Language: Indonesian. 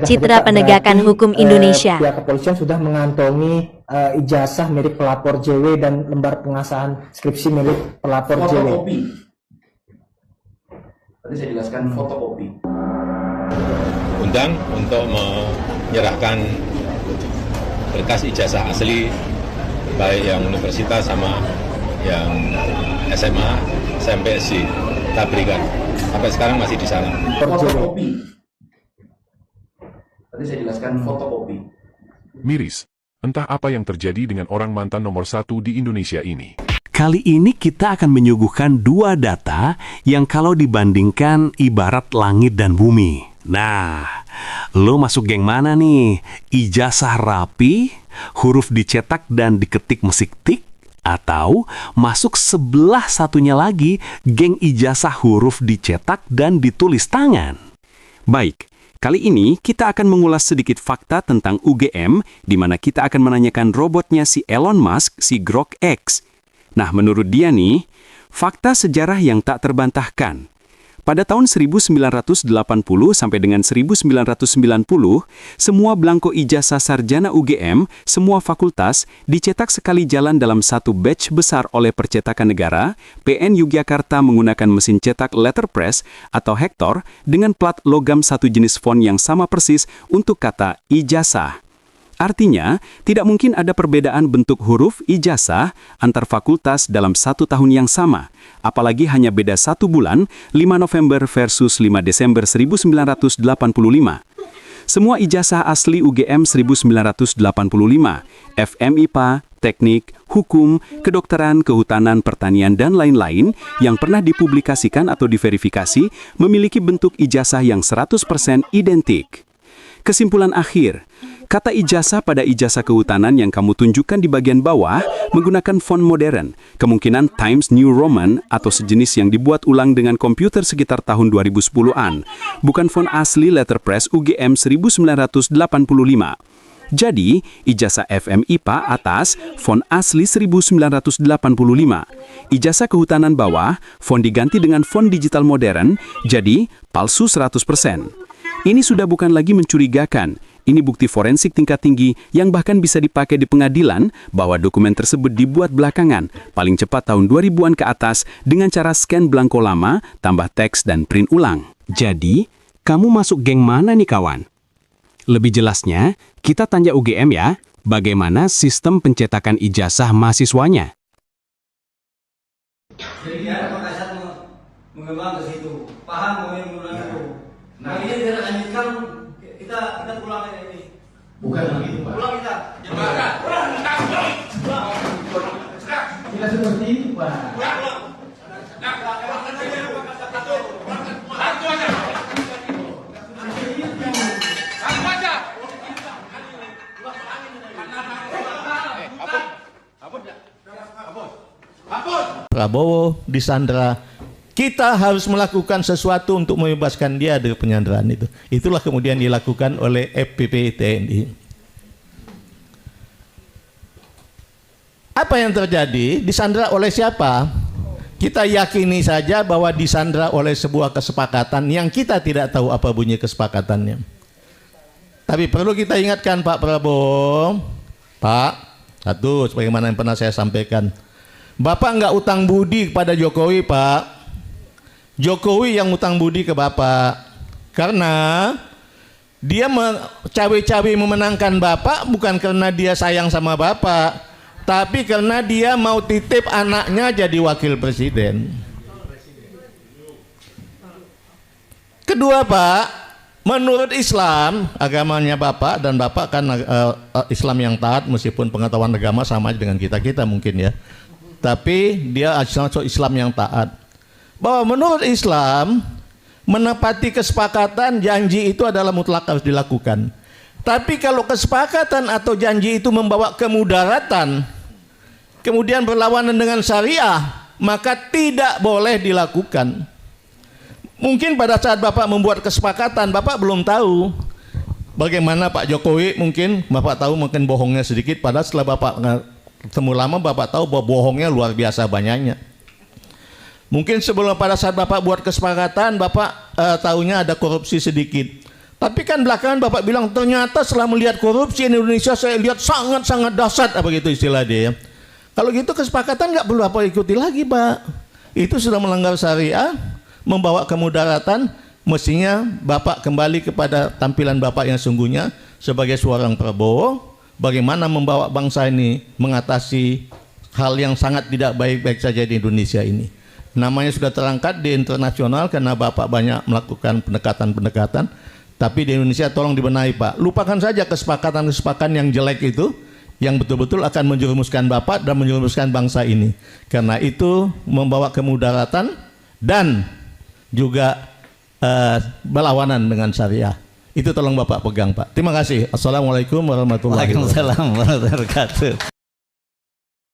Citra penegakan hukum Indonesia. Pihak kepolisian sudah mengantongi ijazah milik pelapor JW dan lembar pengasahan skripsi milik pelapor JW. Fotokopi. Tadi saya jelaskan fotokopi. Undang untuk menyerahkan berkas ijazah asli baik yang universitas sama yang SMA, SMP, SI kita berikan. Sampai sekarang masih di sana. Fotokopi. Tadi saya jelaskan fotokopi. Miris, entah apa yang terjadi dengan orang mantan nomor 1 di Indonesia ini. Kali ini kita akan menyuguhkan dua data yang kalau dibandingkan ibarat langit dan bumi. Nah, lo masuk geng mana nih? Ijazah rapi, huruf dicetak dan diketik mesin tik? Atau masuk sebelah satunya lagi, geng ijazah huruf dicetak dan ditulis tangan? Baik. Kali ini kita akan mengulas sedikit fakta tentang UGM, di mana kita akan menanyakan robotnya si Elon Musk, si Grok X. Nah, menurut dia nih, fakta sejarah yang tak terbantahkan. Pada tahun 1980 sampai dengan 1990, semua belangko ijazah sarjana UGM, semua fakultas, dicetak sekali jalan dalam satu batch besar oleh Percetakan Negara, PN Yogyakarta menggunakan mesin cetak letterpress atau Hector dengan plat logam satu jenis font yang sama persis untuk kata ijazah. Artinya, tidak mungkin ada perbedaan bentuk huruf ijazah antar fakultas dalam satu tahun yang sama, apalagi hanya beda 1 bulan, 5 November versus 5 Desember 1985. Semua ijazah asli UGM 1985, FMIPA, teknik, hukum, kedokteran, kehutanan, pertanian, dan lain-lain yang pernah dipublikasikan atau diverifikasi memiliki bentuk ijazah yang 100% identik. Kesimpulan akhir, kata ijazah pada ijazah kehutanan yang kamu tunjukkan di bagian bawah menggunakan font modern, kemungkinan Times New Roman atau sejenis yang dibuat ulang dengan komputer sekitar tahun 2010-an, bukan font asli letterpress UGM 1985. Jadi, ijazah FMIPA atas, font asli 1985. Ijazah kehutanan bawah, font diganti dengan font digital modern, jadi palsu 100%. Ini sudah bukan lagi mencurigakan. Ini bukti forensik tingkat tinggi yang bahkan bisa dipakai di pengadilan bahwa dokumen tersebut dibuat belakangan, paling cepat tahun 2000-an ke atas dengan cara scan belangko lama, tambah teks dan print ulang. Jadi, kamu masuk geng mana nih kawan? Lebih jelasnya, kita tanya UGM ya, bagaimana sistem pencetakan ijazah mahasiswanya? Jadi ya, maka saya mengembang ke situ, paham mengenai itu. Nah ini kita lanjutkan, kita pulang ini. Bukan begitu, Pak. Pulang kita. Tidak seperti itu, Pak. Prabowo disandra, kita harus melakukan sesuatu untuk membebaskan dia dari penyanderaan itu. Itulah kemudian dilakukan oleh FPP TNI. Apa yang terjadi? Disandra oleh siapa? Kita yakini saja bahwa disandra oleh sebuah kesepakatan yang kita tidak tahu apa bunyi kesepakatannya. Tapi perlu kita ingatkan Pak Prabowo, Pak, satu, sebagaimana yang pernah saya sampaikan, Bapak nggak utang budi kepada Jokowi, Pak. Jokowi yang utang budi ke Bapak. Karena dia cawe-cawe memenangkan Bapak bukan karena dia sayang sama Bapak, tapi karena dia mau titip anaknya jadi wakil presiden. Kedua, Pak, menurut Islam, agamanya Bapak, dan Bapak kan Islam yang taat meskipun pengetahuan agama sama dengan kita mungkin ya. Tapi dia Islam yang taat. Bahwa menurut Islam, menepati kesepakatan janji itu adalah mutlak harus dilakukan. Tapi kalau kesepakatan atau janji itu membawa kemudaratan, kemudian berlawanan dengan syariah, maka tidak boleh dilakukan. Mungkin pada saat Bapak membuat kesepakatan, Bapak belum tahu bagaimana Pak Jokowi, mungkin Bapak tahu mungkin bohongnya sedikit, padahal setelah Bapak ketemu lama Bapak tahu bahwa bohongnya luar biasa banyaknya. Mungkin sebelum pada saat Bapak buat kesepakatan, Bapak tahunya ada korupsi sedikit. Tapi kan belakangan Bapak bilang ternyata setelah melihat korupsi di Indonesia saya lihat sangat-sangat dahsyat, apa gitu istilah dia ya. Kalau gitu kesepakatan nggak perlu apa ikuti lagi Pak. Itu sudah melanggar syariah, membawa kemudaratan. Mestinya Bapak kembali kepada tampilan Bapak yang sungguhnya sebagai seorang Prabowo. Bagaimana membawa bangsa ini mengatasi hal yang sangat tidak baik-baik saja di Indonesia ini. Namanya sudah terangkat di internasional karena Bapak banyak melakukan pendekatan-pendekatan. Tapi di Indonesia tolong dibenahi Pak. Lupakan saja kesepakatan-kesepakatan yang jelek itu, yang betul-betul akan menjerumuskan Bapak dan menjerumuskan bangsa ini. Karena itu membawa kemudaratan dan juga berlawanan dengan syariah. Itu tolong Bapak pegang Pak. Terima kasih. Assalamualaikum warahmatullahi wabarakatuh. Waalaikumsalam warahmatullahi wabarakatuh.